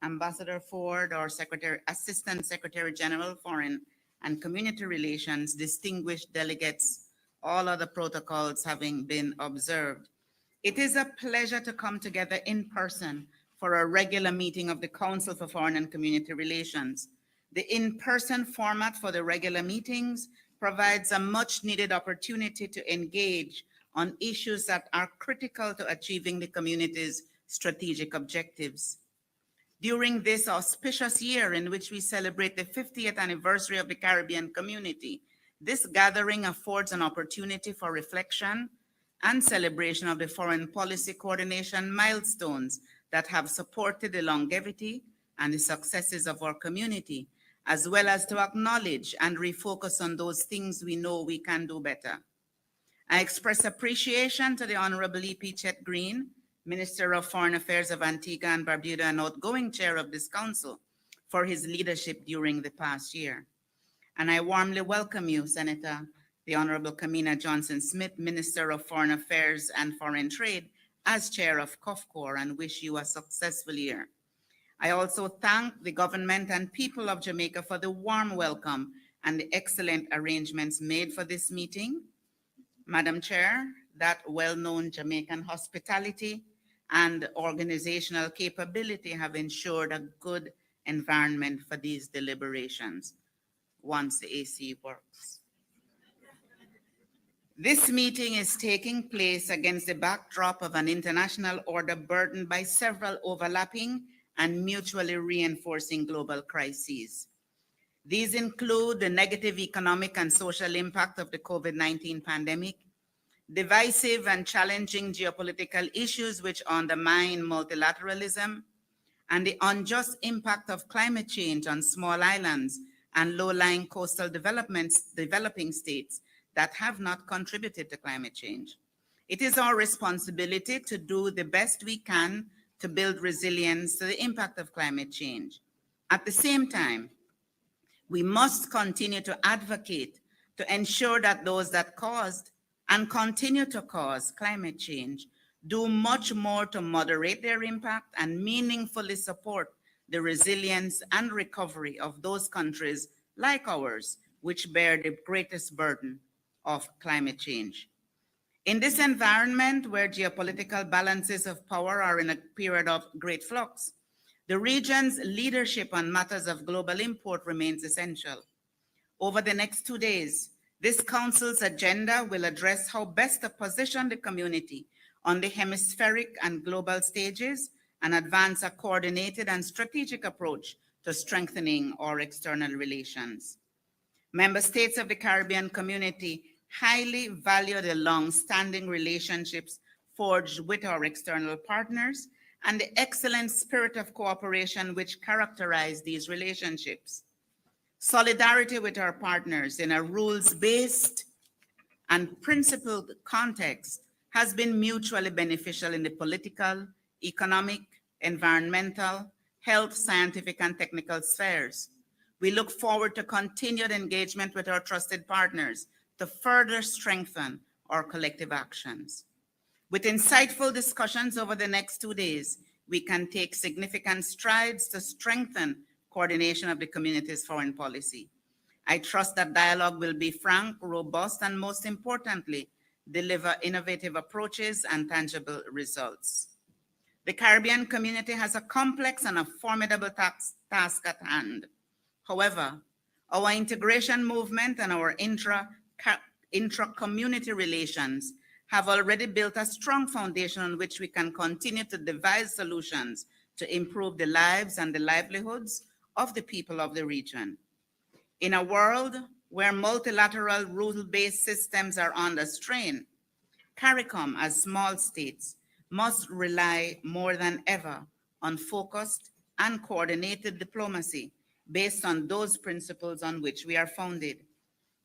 Ambassador Ford, our Assistant Secretary General, Foreign and Community Relations, distinguished delegates, all other protocols having been observed. It is a pleasure to come together in person for a regular meeting of the Council for Foreign and Community Relations. The in-person format for the regular meetings provides a much-needed opportunity to engage on issues that are critical to achieving the community's strategic objectives. During this auspicious year in which we celebrate the 50th anniversary of the Caribbean community, this gathering affords an opportunity for reflection and celebration of the foreign policy coordination milestones that have supported the longevity and the successes of our community, as well as to acknowledge and refocus on those things we know we can do better. I express appreciation to the Honorable E.P. Chet Green, Minister of Foreign Affairs of Antigua and Barbuda and outgoing chair of this council, for his leadership during the past year. And I warmly welcome you, Senator, the Honorable Kamina Johnson-Smith, Minister of Foreign Affairs and Foreign Trade, as chair of COFCOR, and wish you a successful year. I also thank the government and people of Jamaica for the warm welcome and the excellent arrangements made for this meeting. Madam Chair, that well-known Jamaican hospitality and organizational capability have ensured a good environment for these deliberations once the AC works. This meeting is taking place against the backdrop of an international order burdened by several overlapping and mutually reinforcing global crises. These include the negative economic and social impact of the COVID-19 pandemic, divisive and challenging geopolitical issues which undermine multilateralism, and the unjust impact of climate change on small islands and low-lying coastal developing states that have not contributed to climate change. It is our responsibility to do the best we can to build resilience to the impact of climate change. At the same time, we must continue to advocate to ensure that those that caused and continue to cause climate change do much more to moderate their impact and meaningfully support the resilience and recovery of those countries like ours, which bear the greatest burden of climate change. In this environment where geopolitical balances of power are in a period of great flux, the region's leadership on matters of global import remains essential. Over the next 2 days, this Council's agenda will address how best to position the community on the hemispheric and global stages and advance a coordinated and strategic approach to strengthening our external relations. Member states of the Caribbean community highly value the long-standing relationships forged with our external partners and the excellent spirit of cooperation which characterize these relationships. Solidarity with our partners in a rules-based and principled context has been mutually beneficial in the political, economic, environmental, health, scientific, and technical spheres. We look forward to continued engagement with our trusted partners to further strengthen our collective actions. With insightful discussions over the next 2 days, we can take significant strides to strengthen coordination of the community's foreign policy. I trust that dialogue will be frank, robust, and most importantly, deliver innovative approaches and tangible results. The Caribbean community has a complex and a formidable task at hand. However, our integration movement and our intra-community relations have already built a strong foundation on which we can continue to devise solutions to improve the lives and the livelihoods of the people of the region. In a world where multilateral rule-based systems are under strain, CARICOM, as small states, must rely more than ever on focused and coordinated diplomacy based on those principles on which we are founded.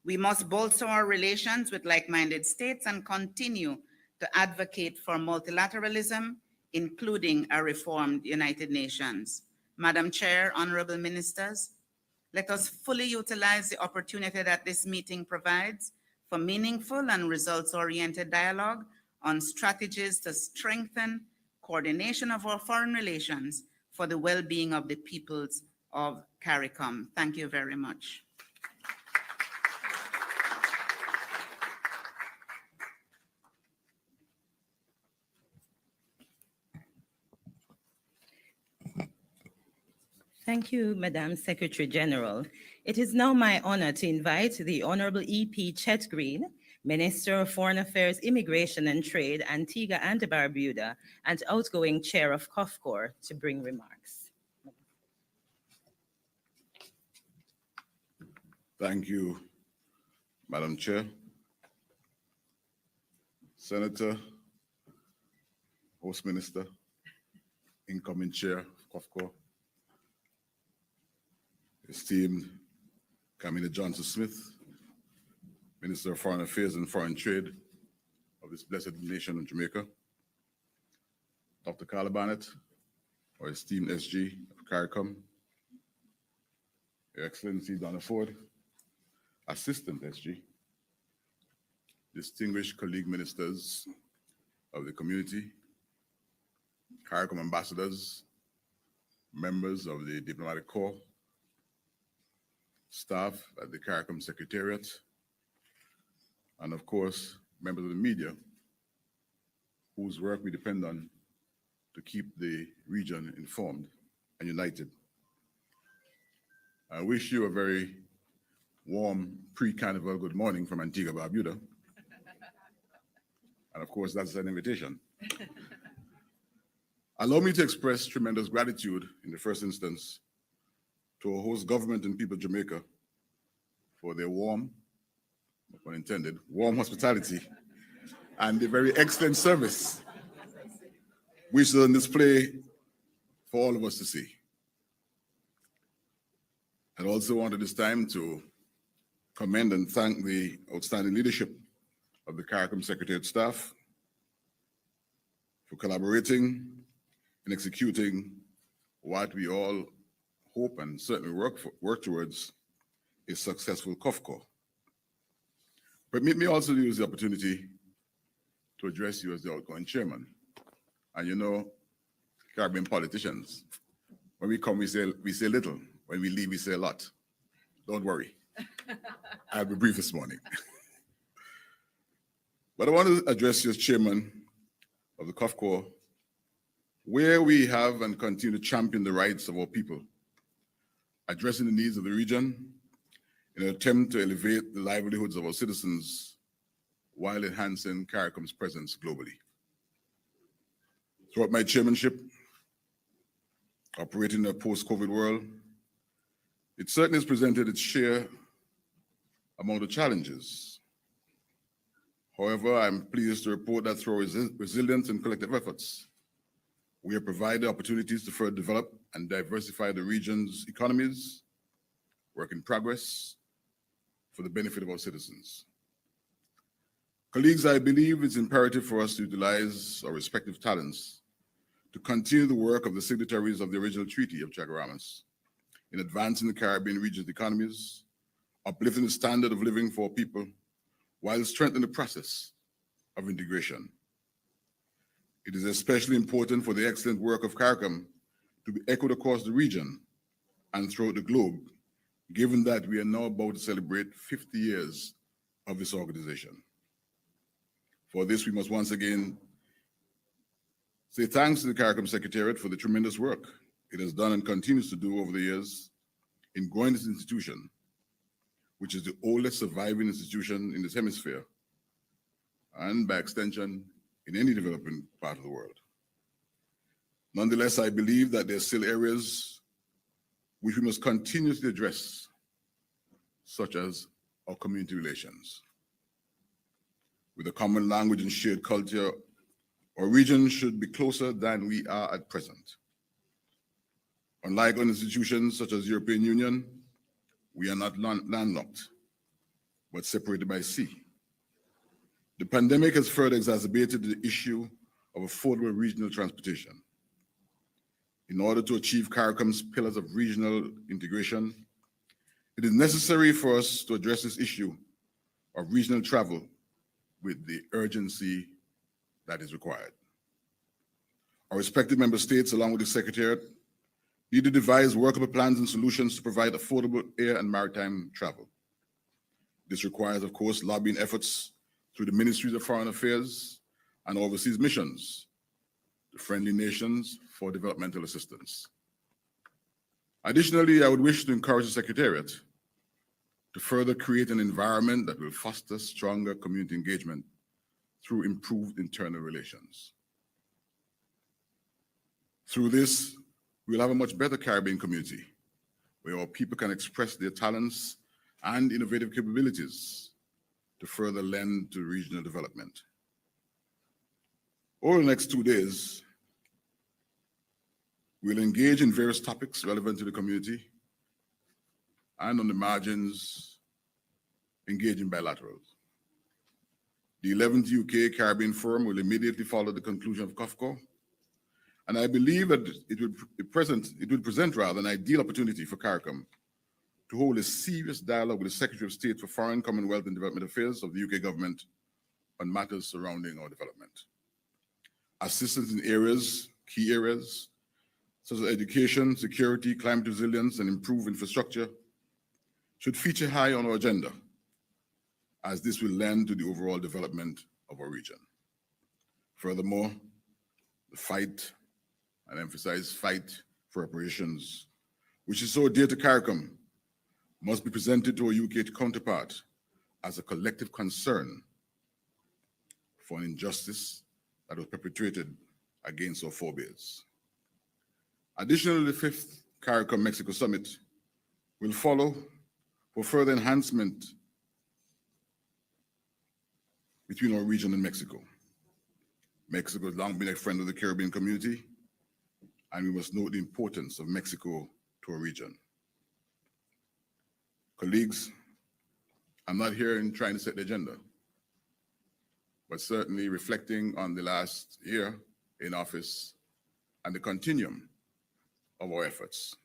We must bolster our relations with like-minded states and continue to advocate for multilateralism, including a reformed United Nations. Madam Chair, honorable ministers, let us fully utilize the opportunity that this meeting provides for meaningful and results-oriented dialogue on strategies to strengthen coordination of our foreign relations for the well-being of the peoples of CARICOM. Thank you very much. Thank you, Madam Secretary General. It is now my honor to invite the Honorable E.P. Chet Green, Minister of Foreign Affairs, Immigration and Trade, Antigua and Barbuda, and outgoing Chair of COFCOR, to bring remarks. Thank you, Madam Chair. Senator, Host Minister, incoming Chair of COFCOR, esteemed Camilla Johnson-Smith, Minister of Foreign Affairs and Foreign Trade of this blessed nation of Jamaica, Dr. Carla Barnett, our esteemed SG of CARICOM, Your Excellency Donna Ford, Assistant SG, distinguished colleague ministers of the community, CARICOM ambassadors, members of the Diplomatic Corps, staff at the CARICOM Secretariat, and of course, members of the media, whose work we depend on to keep the region informed and united. I wish you a very warm pre-carnival good morning from Antigua Barbuda. And of course, that's an invitation. Allow me to express tremendous gratitude in the first instance to our host government and people of Jamaica for their warm, no pun intended, warm hospitality and the very excellent service which is on display for all of us to see. I also want at this time to commend and thank the outstanding leadership of the CARICOM Secretariat staff for collaborating and executing what we all hope and certainly work towards a successful COFCOR. Permit me also to use the opportunity to address you as the outgoing chairman. And you know, Caribbean politicians, when we come, we say little. When we leave, we say a lot. Don't worry. I'll be brief this morning. But I want to address you as chairman of the COFCOR, where we have and continue to champion the rights of our people, addressing the needs of the region in an attempt to elevate the livelihoods of our citizens while enhancing CARICOM's presence globally. Throughout my chairmanship, operating in a post-COVID world, it certainly has presented its share among the challenges. However, I'm pleased to report that through resilience and collective efforts, we have provided opportunities to further develop and diversify the region's economies, work in progress for the benefit of our citizens. Colleagues, I believe it's imperative for us to utilize our respective talents to continue the work of the signatories of the original Treaty of Chaguaramas in advancing the Caribbean region's economies, uplifting the standard of living for people, while strengthening the process of integration. It is especially important for the excellent work of CARICOM to be echoed across the region and throughout the globe, given that we are now about to celebrate 50 years of this organization. For this, we must once again say thanks to the CARICOM Secretariat for the tremendous work it has done and continues to do over the years in growing this institution, which is the oldest surviving institution in this hemisphere, and by extension, in any developing part of the world. Nonetheless, I believe that there are still areas which we must continuously address, such as our community relations. With a common language and shared culture, our region should be closer than we are at present. Unlike other institutions such as the European Union, we are not landlocked, but separated by sea. The pandemic has further exacerbated the issue of affordable regional transportation. In order to achieve CARICOM's pillars of regional integration, it is necessary for us to address this issue of regional travel with the urgency that is required. Our respective member states, along with the Secretariat, need to devise workable plans and solutions to provide affordable air and maritime travel. This requires, of course, lobbying efforts through the Ministries of Foreign Affairs and overseas missions to friendly nations for developmental assistance. Additionally, I would wish to encourage the Secretariat to further create an environment that will foster stronger community engagement through improved internal relations. Through this, we'll have a much better Caribbean community where our people can express their talents and innovative capabilities to further lend to regional development. Over the next 2 days, we'll engage in various topics relevant to the community and on the margins, engage in bilaterals. The 11th UK Caribbean Forum will immediately follow the conclusion of COFCOR, and I believe that it would present an ideal opportunity for CARICOM to hold a serious dialogue with the Secretary of State for Foreign, Commonwealth and Development Affairs of the UK government on matters surrounding our development. Assistance in key areas, such as education, security, climate resilience, and improved infrastructure should feature high on our agenda, as this will lend to the overall development of our region. Furthermore, the fight, and emphasize fight for reparations, which is so dear to CARICOM, must be presented to our UK counterpart as a collective concern for an injustice that was perpetrated against our forebears. Additionally, the 5th CARICOM Mexico Summit will follow for further enhancement between our region and Mexico. Mexico has long been a friend of the Caribbean community, and we must note the importance of Mexico to our region. Colleagues, I'm not here in trying to set the agenda, but certainly reflecting on the last year in office and the continuum of our efforts.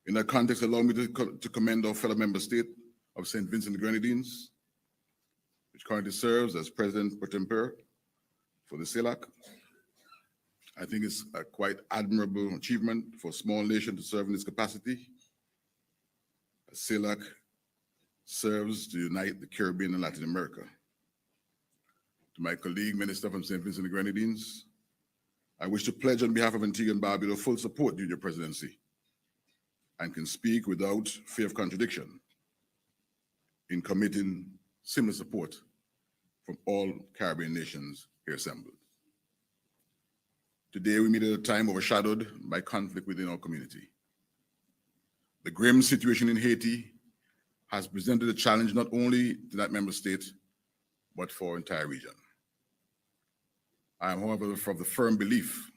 In that context, allow me to commend our fellow member state of St. Vincent and the Grenadines, which currently serves as President pro tempore for the CELAC. I think it's a quite admirable achievement for a small nation to serve in this capacity. CELAC serves to unite the Caribbean and Latin America. To my colleague, Minister from St. Vincent and the Grenadines, I wish to pledge on behalf of Antigua and Barbuda full support during your presidency, and can speak without fear of contradiction in committing similar support from all Caribbean nations here assembled. Today, we meet at a time overshadowed by conflict within our community. The grim situation in Haiti has presented a challenge not only to that member state, but for our entire region. I am, however, of the firm belief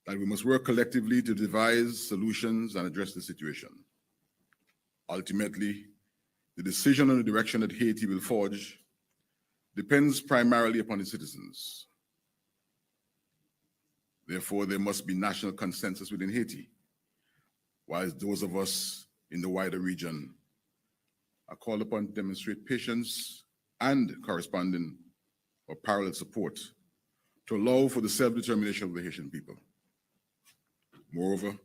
that we must work collectively to devise solutions and address the situation. Ultimately, the decision on the direction that Haiti will forge depends primarily upon its citizens. Therefore, there must be national consensus within Haiti, whilst those of us in the wider region are called upon to demonstrate patience and corresponding or parallel support to allow for the self-determination of the Haitian people. Moreover,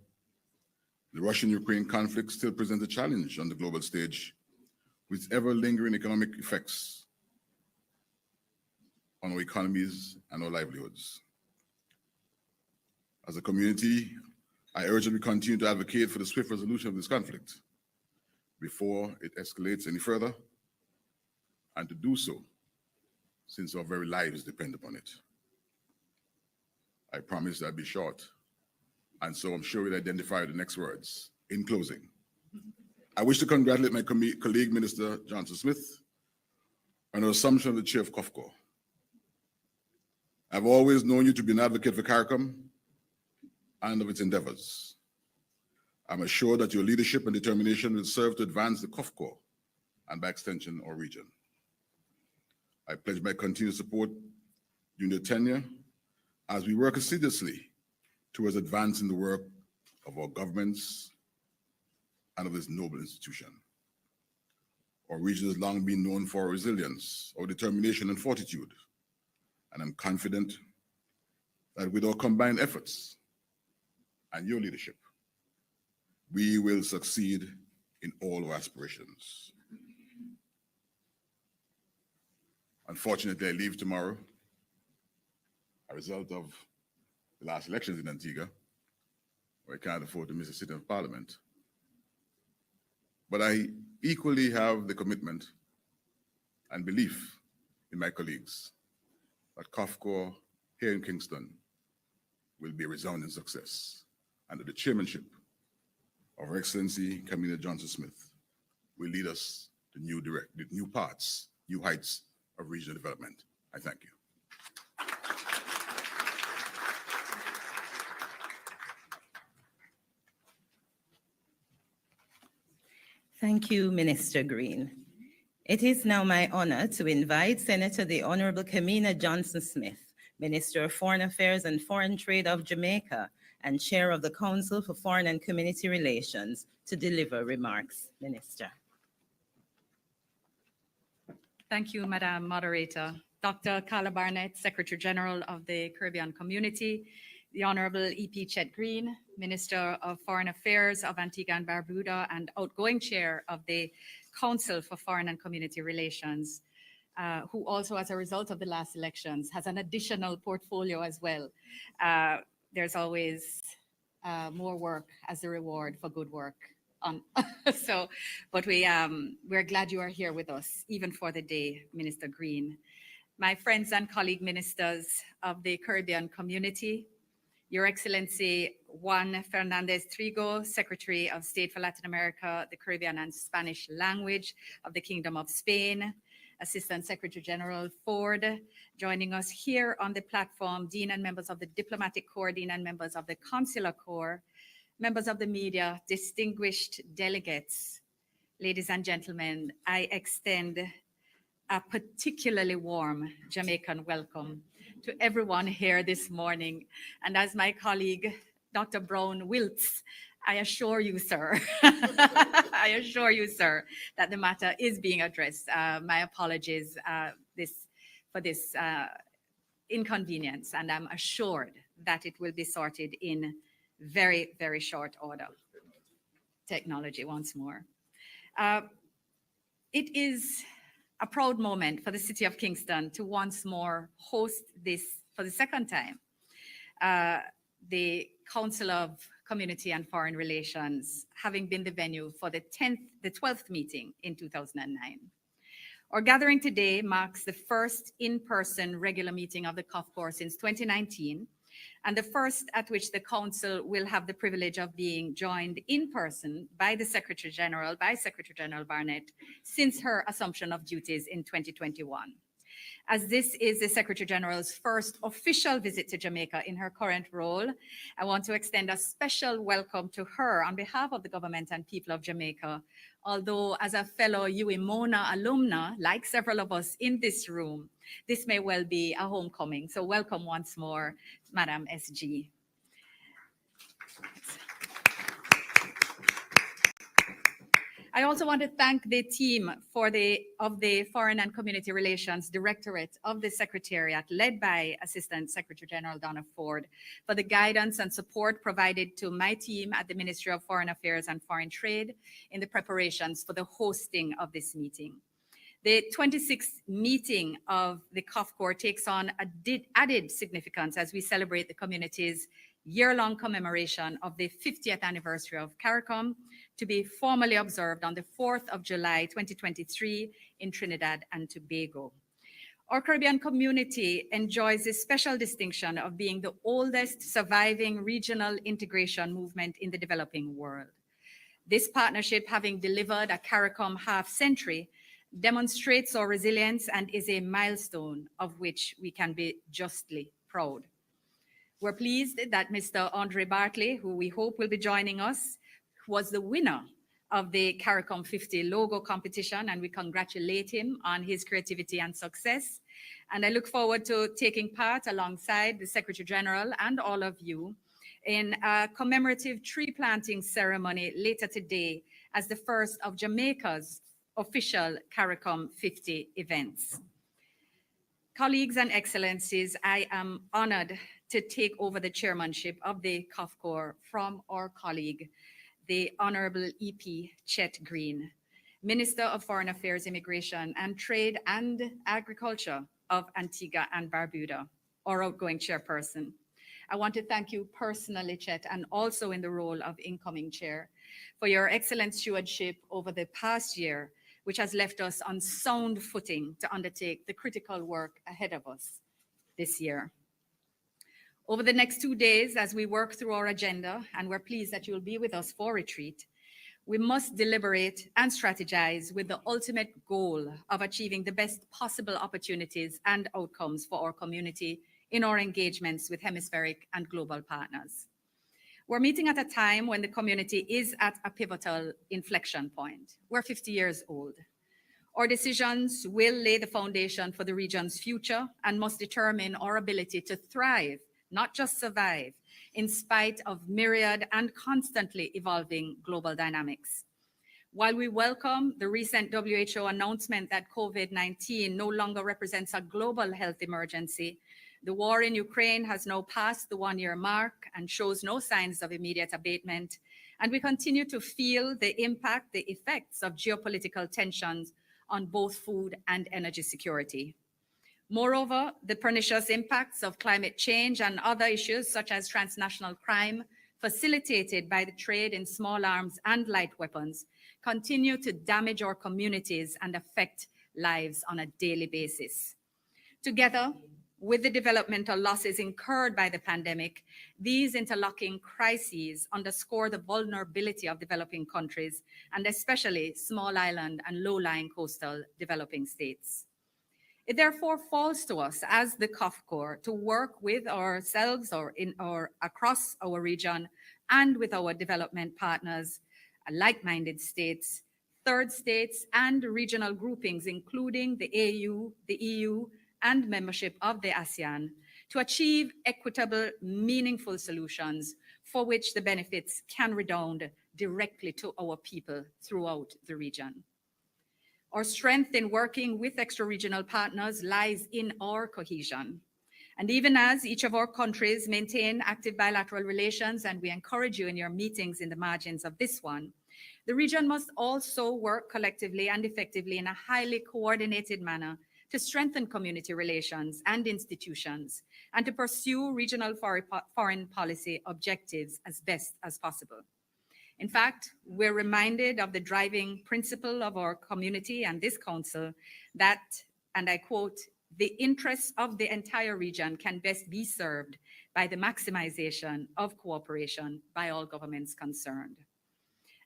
the Russian-Ukraine conflict still presents a challenge on the global stage with its ever-lingering economic effects on our economies and our livelihoods. As a community, I urge that we continue to advocate for the swift resolution of this conflict before it escalates any further, and to do so since our very lives depend upon it. I promise I'll be short, and so I'm sure we'll identify the next words. In closing, I wish to congratulate my colleague, Minister Johnson Smith, on her assumption of the chair of COFCOR. I've always known you to be an advocate for CARICOM and of its endeavors. I'm assured that your leadership and determination will serve to advance the COFCOR and, by extension, our region. I pledge my continued support during your tenure as we work assiduously towards advancing the work of our governments and of this noble institution. Our region has long been known for our resilience, our determination and fortitude, and I'm confident that with our combined efforts, and your leadership, we will succeed in all our aspirations. Unfortunately, I leave tomorrow, a result of the last elections in Antigua, where I can't afford to miss a sitting of Parliament. But I equally have the commitment and belief in my colleagues that COFCOR here in Kingston will be a resounding success under the chairmanship of Her Excellency Camilla Johnson-Smith will lead us to new paths, new heights of regional development. I thank you. Thank you, Minister Green. It is now my honor to invite Senator the Honorable Camilla Johnson-Smith, Minister of Foreign Affairs and Foreign Trade of Jamaica and Chair of the Council for Foreign and Community Relations, to deliver remarks. Minister. Thank you, Madam Moderator. Dr. Carla Barnett, Secretary General of the Caribbean Community, the Honorable E.P. Chet Green, Minister of Foreign Affairs of Antigua and Barbuda and outgoing Chair of the Council for Foreign and Community Relations, who also, as a result of the last elections, has an additional portfolio as well. There's always more work as a reward for good work. But we're glad you are here with us, even for the day, Minister Green. My friends and colleague ministers of the Caribbean Community, Your Excellency Juan Fernandez Trigo, Secretary of State for Latin America, the Caribbean and Spanish Language of the Kingdom of Spain, Assistant Secretary General Ford, joining us here on the platform, Dean and members of the Diplomatic Corps, Dean and members of the Consular Corps, members of the media, distinguished delegates, ladies and gentlemen, I extend a particularly warm Jamaican welcome to everyone here this morning. And as my colleague, Dr. Brown Wiltz, I assure you, sir, I assure you, sir, that the matter is being addressed. My apologies for this inconvenience, and I'm assured that it will be sorted in very, very short order. Technology once more. It is a proud moment for the City of Kingston to once more host this, for the second time, the Council of Community and Foreign Relations, having been the venue for the 12th meeting in 2009. Our gathering today marks the first in-person regular meeting of the COFCOR since 2019, and the first at which the Council will have the privilege of being joined in person by the Secretary General, by Secretary General Barnett, since her assumption of duties in 2021. As this is the Secretary General's first official visit to Jamaica in her current role, I want to extend a special welcome to her on behalf of the government and people of Jamaica. Although as a fellow UEMONA alumna, like several of us in this room, this may well be a homecoming. So welcome once more, Madam SG. I also want to thank the team of the Foreign and Community Relations Directorate of the Secretariat, led by Assistant Secretary General Donna Ford, for the guidance and support provided to my team at the Ministry of Foreign Affairs and Foreign Trade in the preparations for the hosting of this meeting. The 26th meeting of the COFCOR takes on added significance as we celebrate the community's year-long commemoration of the 50th anniversary of CARICOM, to be formally observed on the 4th of July, 2023 in Trinidad and Tobago. Our Caribbean community enjoys the special distinction of being the oldest surviving regional integration movement in the developing world. This partnership, having delivered a CARICOM half-century, demonstrates our resilience and is a milestone of which we can be justly proud. We're pleased that Mr. Andre Bartley, who we hope will be joining us, was the winner of the CARICOM 50 logo competition, and we congratulate him on his creativity and success. And I look forward to taking part alongside the Secretary General and all of you in a commemorative tree planting ceremony later today as the first of Jamaica's official CARICOM 50 events. Colleagues and excellencies, I am honored to take over the chairmanship of the COFCOR from our colleague, the Honorable EP Chet Green, Minister of Foreign Affairs, Immigration and Trade and Agriculture of Antigua and Barbuda, our outgoing chairperson. I want to thank you personally, Chet, and also in the role of incoming chair, for your excellent stewardship over the past year, which has left us on sound footing to undertake the critical work ahead of us this year. Over the next 2 days, as we work through our agenda, and we're pleased that you'll be with us for retreat, we must deliberate and strategize with the ultimate goal of achieving the best possible opportunities and outcomes for our community in our engagements with hemispheric and global partners. We're meeting at a time when the community is at a pivotal inflection point. We're 50 years old. Our decisions will lay the foundation for the region's future and must determine our ability to thrive, not just survive, in spite of myriad and constantly evolving global dynamics. While we welcome the recent WHO announcement that COVID-19 no longer represents a global health emergency, the war in Ukraine has now passed the 1-year mark and shows no signs of immediate abatement, and we continue to feel the effects of geopolitical tensions on both food and energy security. Moreover, the pernicious impacts of climate change and other issues such as transnational crime, facilitated by the trade in small arms and light weapons, continue to damage our communities and affect lives on a daily basis. Together, with the developmental losses incurred by the pandemic, these interlocking crises underscore the vulnerability of developing countries, and especially small island and low-lying coastal developing states. It therefore falls to us as the COFCOR to work with ourselves or across our region and with our development partners, like-minded states, third states, and regional groupings, including the AU, the EU, and membership of the ASEAN, to achieve equitable, meaningful solutions for which the benefits can redound directly to our people throughout the region. Our strength in working with extra-regional partners lies in our cohesion. And even as each of our countries maintain active bilateral relations, and we encourage you in your meetings in the margins of this one, the region must also work collectively and effectively in a highly coordinated manner to strengthen community relations and institutions, and to pursue regional foreign policy objectives as best as possible. In fact, we're reminded of the driving principle of our community and this council that, and I quote, "The interests of the entire region can best be served by the maximization of cooperation by all governments concerned."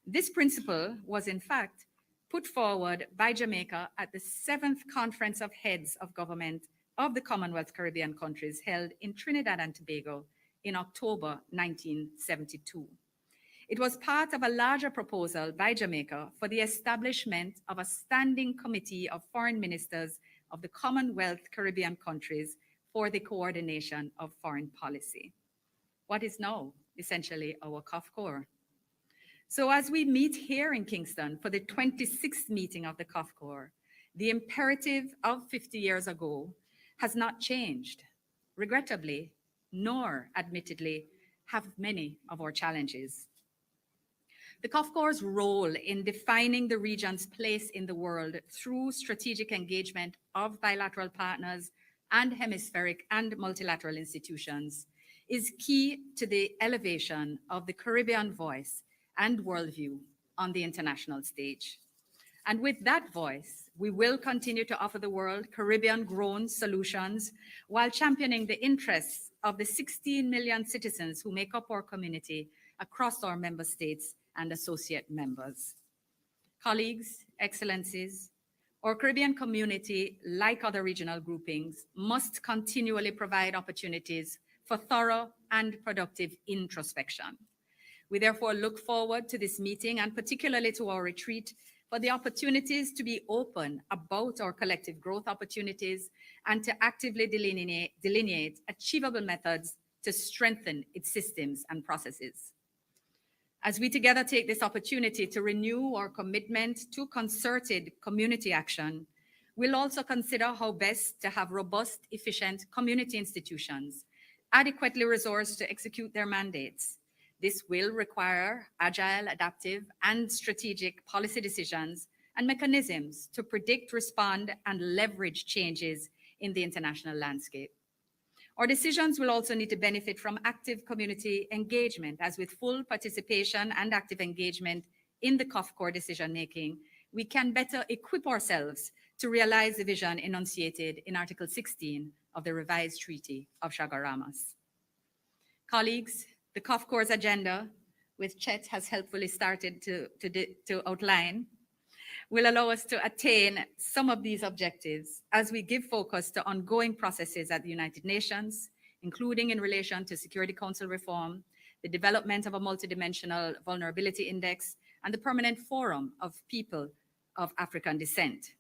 This principle was, in fact, put forward by Jamaica at the 7th Conference of Heads of Government of the Commonwealth Caribbean countries held in Trinidad and Tobago in October 1972. It was part of a larger proposal by Jamaica for the establishment of a standing committee of foreign ministers of the Commonwealth Caribbean countries for the coordination of foreign policy. What is now essentially our COFCOR. So as we meet here in Kingston for the 26th meeting of the COFCOR, the imperative of 50 years ago has not changed. Regrettably, nor admittedly, have many of our challenges. The COFCOR's role in defining the region's place in the world through strategic engagement of bilateral partners and hemispheric and multilateral institutions is key to the elevation of the Caribbean voice and worldview on the international stage. And with that voice, we will continue to offer the world Caribbean-grown solutions while championing the interests of the 16 million citizens who make up our community across our member states and associate members. Colleagues, excellencies, our Caribbean community, like other regional groupings, must continually provide opportunities for thorough and productive introspection. We therefore look forward to this meeting and particularly to our retreat for the opportunities to be open about our collective growth opportunities and to actively delineate achievable methods to strengthen its systems and processes. As we together take this opportunity to renew our commitment to concerted community action, we'll also consider how best to have robust, efficient community institutions adequately resourced to execute their mandates. This will require agile, adaptive, and strategic policy decisions and mechanisms to predict, respond, and leverage changes in the international landscape. Our decisions will also need to benefit from active community engagement, as with full participation and active engagement in the COFCOR decision-making, we can better equip ourselves to realize the vision enunciated in Article 16 of the revised Treaty of Chaguaramas. Colleagues, the COFCOR's agenda, which Chet has helpfully started to outline, will allow us to attain some of these objectives as we give focus to ongoing processes at the United Nations, including in relation to Security Council reform, the development of a multidimensional vulnerability index, and the permanent forum of people of African descent.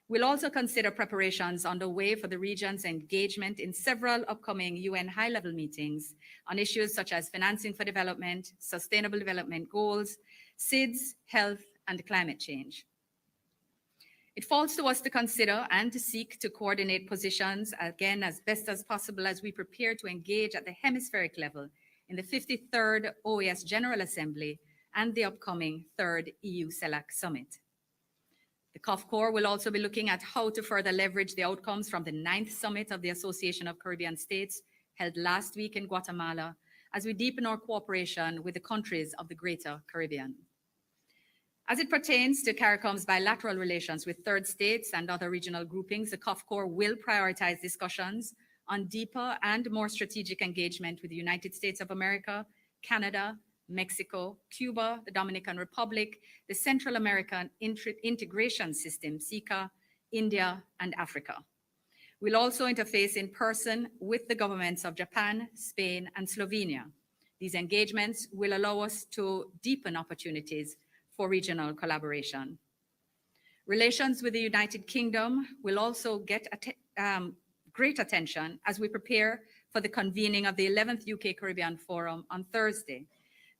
We'll also consider preparations underway for the region's engagement in several upcoming UN high-level meetings on issues such as financing for development, sustainable development goals, SIDS, health, and climate change. It falls to us to consider and to seek to coordinate positions, again, as best as possible as we prepare to engage at the hemispheric level in the 53rd OAS General Assembly and the upcoming 3rd EU CELAC Summit. The COFCOR will also be looking at how to further leverage the outcomes from the 9th Summit of the Association of Caribbean States held last week in Guatemala as we deepen our cooperation with the countries of the Greater Caribbean. As it pertains to CARICOM's bilateral relations with third states and other regional groupings, the COFCOR will prioritize discussions on deeper and more strategic engagement with the United States of America, Canada, Mexico, Cuba, the Dominican Republic, the Central American Integration System, CICA, India, and Africa. We'll also interface in person with the governments of Japan, Spain, and Slovenia. These engagements will allow us to deepen opportunities for regional collaboration. Relations with the United Kingdom will also get great attention as we prepare for the convening of the 11th UK Caribbean Forum on Thursday.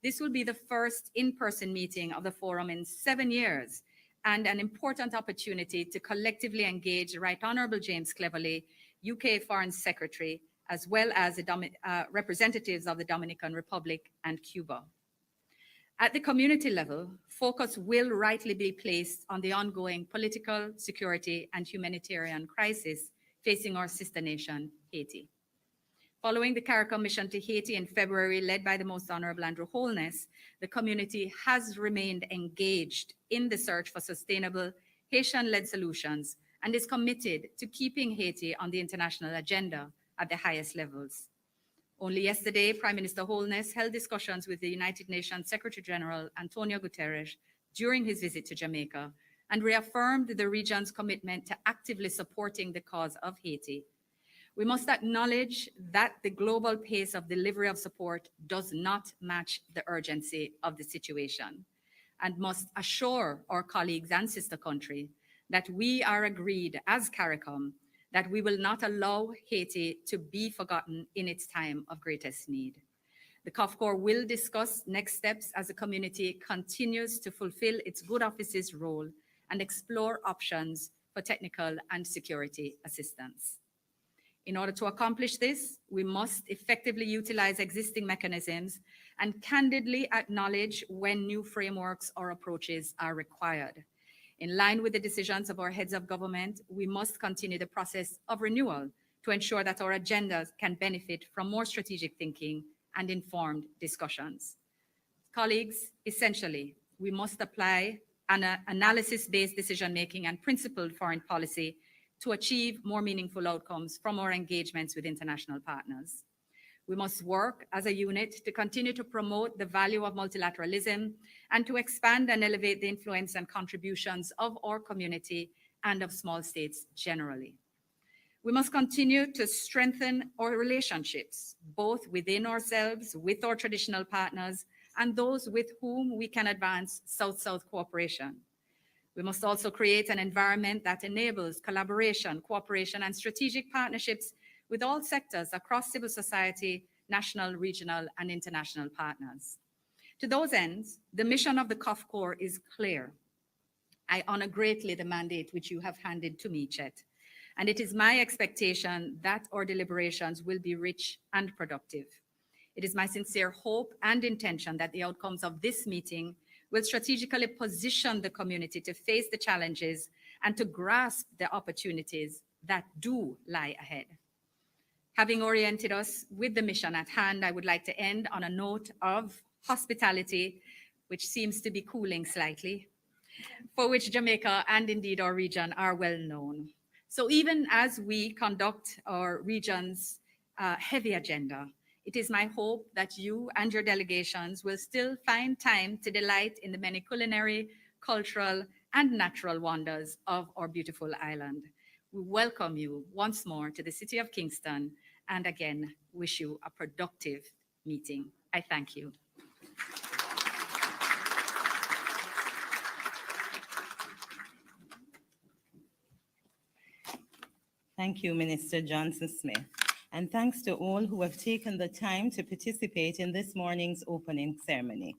This will be the first in-person meeting of the forum in 7 years and an important opportunity to collectively engage Right Honourable James Cleverly, UK Foreign Secretary, as well as the representatives of the Dominican Republic and Cuba. At the community level, focus will rightly be placed on the ongoing political, security, and humanitarian crisis facing our sister nation, Haiti. Following the CARICOM mission to Haiti in February, led by the Most Honorable Andrew Holness, the community has remained engaged in the search for sustainable Haitian-led solutions and is committed to keeping Haiti on the international agenda at the highest levels. Only yesterday, Prime Minister Holness held discussions with the United Nations Secretary General Antonio Guterres during his visit to Jamaica and reaffirmed the region's commitment to actively supporting the cause of Haiti. We must acknowledge that the global pace of delivery of support does not match the urgency of the situation and must assure our colleagues and sister country that we are agreed as CARICOM that we will not allow Haiti to be forgotten in its time of greatest need. The COFCOR will discuss next steps as the community continues to fulfill its good office's role and explore options for technical and security assistance. In order to accomplish this, we must effectively utilize existing mechanisms and candidly acknowledge when new frameworks or approaches are required. In line with the decisions of our heads of government, we must continue the process of renewal to ensure that our agendas can benefit from more strategic thinking and informed discussions. Colleagues, essentially, we must apply an analysis-based decision-making and principled foreign policy to achieve more meaningful outcomes from our engagements with international partners. We must work as a unit to continue to promote the value of multilateralism and to expand and elevate the influence and contributions of our community and of small states generally. We must continue to strengthen our relationships, both within ourselves, with our traditional partners, and those with whom we can advance South-South cooperation. We must also create an environment that enables collaboration, cooperation, and strategic partnerships with all sectors across civil society, national, regional, and international partners. To those ends, the mission of the COFCOR is clear. I honor greatly the mandate which you have handed to me, Chet, and it is my expectation that our deliberations will be rich and productive. It is my sincere hope and intention that the outcomes of this meeting will strategically position the community to face the challenges and to grasp the opportunities that do lie ahead. Having oriented us with the mission at hand, I would like to end on a note of hospitality, which seems to be cooling slightly, for which Jamaica and indeed our region are well known. So even as we conduct our region's heavy agenda, it is my hope that you and your delegations will still find time to delight in the many culinary, cultural, and natural wonders of our beautiful island. We welcome you once more to the city of Kingston, and again, wish you a productive meeting. I thank you. Thank you, Minister Johnson-Smith. And thanks to all who have taken the time to participate in this morning's opening ceremony.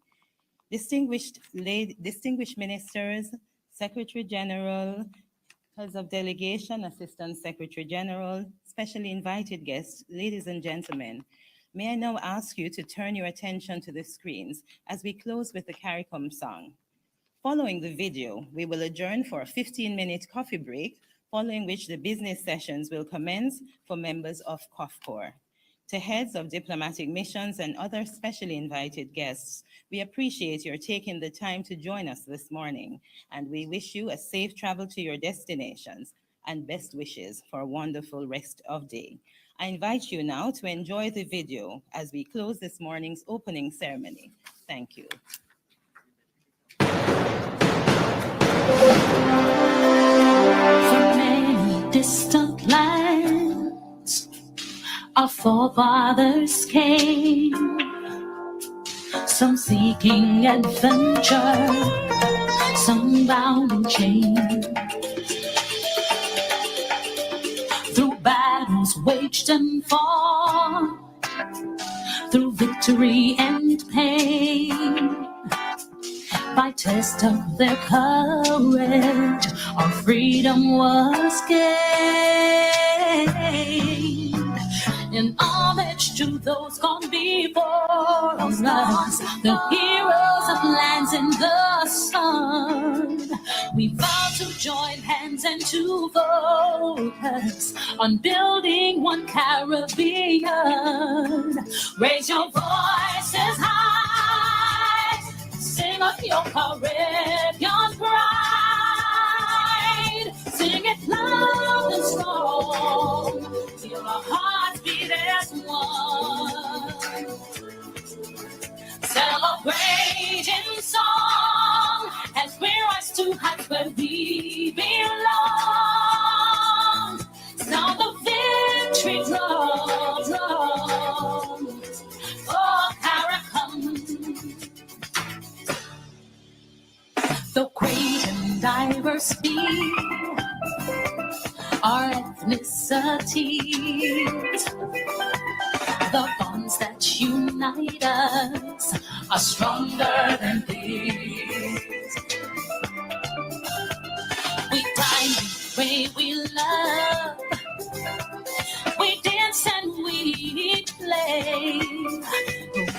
Distinguished ministers, Secretary General, heads of delegation, Assistant Secretary General, specially invited guests, ladies and gentlemen, may I now ask you to turn your attention to the screens as we close with the CARICOM song. Following the video, we will adjourn for a 15-minute coffee break, following which the business sessions will commence for members of COFCOR. To heads of diplomatic missions and other specially invited guests, we appreciate your taking the time to join us this morning, and we wish you a safe travel to your destinations and best wishes for a wonderful rest of day. I invite you now to enjoy the video as we close this morning's opening ceremony. Thank you. From many distant lands, our forefathers came, some seeking adventure, some bound in chains. Through battles waged and fought, through victory and pain, by test of their courage, our freedom was gained. In homage to those gone before us, the heroes of lands in the sun, we vow to join hands and to focus on building one Caribbean. Raise your voices high, sing of your Caribbean pride. Sing it loud and strong, feel our hearts beat as one. Celebrate in song as we rise to heights where we belong. Sound the victory drum, oh CARICOM. Though great and diverse be our ethnicities, the bonds that unite us are stronger than these. We dine, we pray, we love, we dance and we play.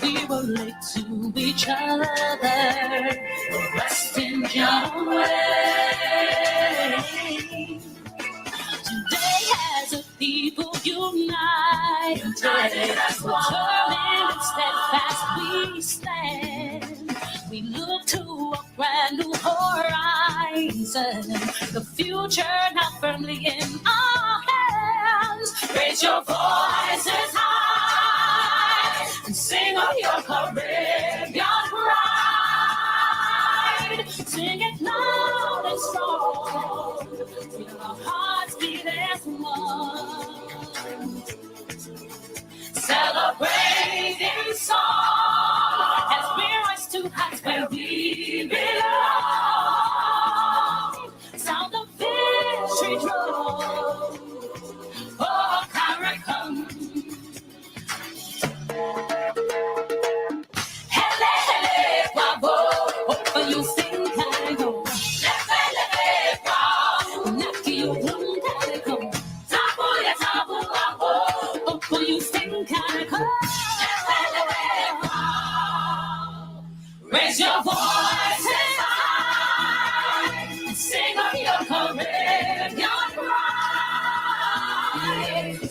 We relate to each other, rest in your way. Today as a people united as one, determined and steadfast we stand. We look to a brand new horizon, the future now firmly in our hands. Raise your voices high and sing of your Caribbean pride. Sing it loud and strong, till our hearts beat as one. Celebrate in song as we rise to heights where we belong. Sound the victory drum, oh CARICOM. Hele, hele, bravo, open you sing CARICOM. Leve, leve, bravo, naki you rum CARICOM. voices high, sing of your courage, your pride.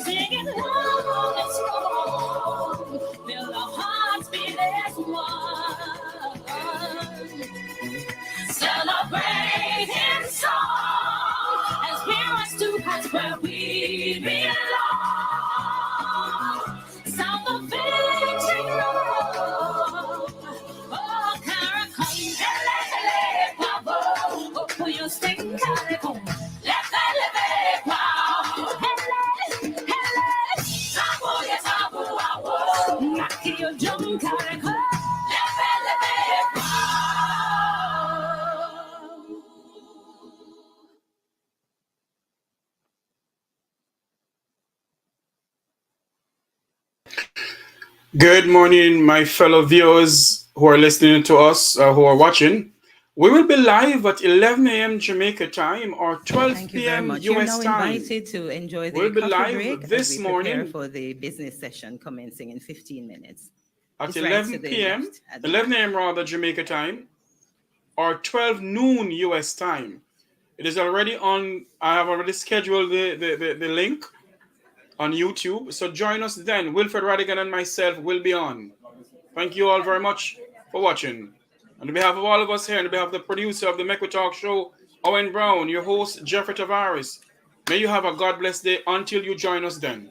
Sing it loud and strong, fill our hearts beat as one. Celebrate in song as we rise to heights where we belong. Sound the victory roll. Oh, CARICOM, hele, hele, bravo. Oh, pour your sting, CARICOM. Leve, leve, wow. Hele, hele. Tabu, yes, tabu, wow. Maki, your jump, CARICOM. Leve, leve, wow. Good morning, my fellow viewers who are listening to us, who are watching. We will be live at 11 a.m. Jamaica time or 12 Thank you very p.m. much. You're US now time. invited to enjoy the We'll be coffee live break this as we prepare morning for the business session commencing in 15 minutes. at It's right to 11 the p.m., left at the 11 back. a.m. rather Jamaica time or 12 noon US time. It is already on. I have already scheduled the link on YouTube. So join us then. Wilfred Radigan and myself will be on. Thank you all very much for watching. On behalf of all of us here, on behalf of the producer of the Make We Talk show, Owen Brown, your host, Jeffrey Tavares, may you have a God bless day until you join us then.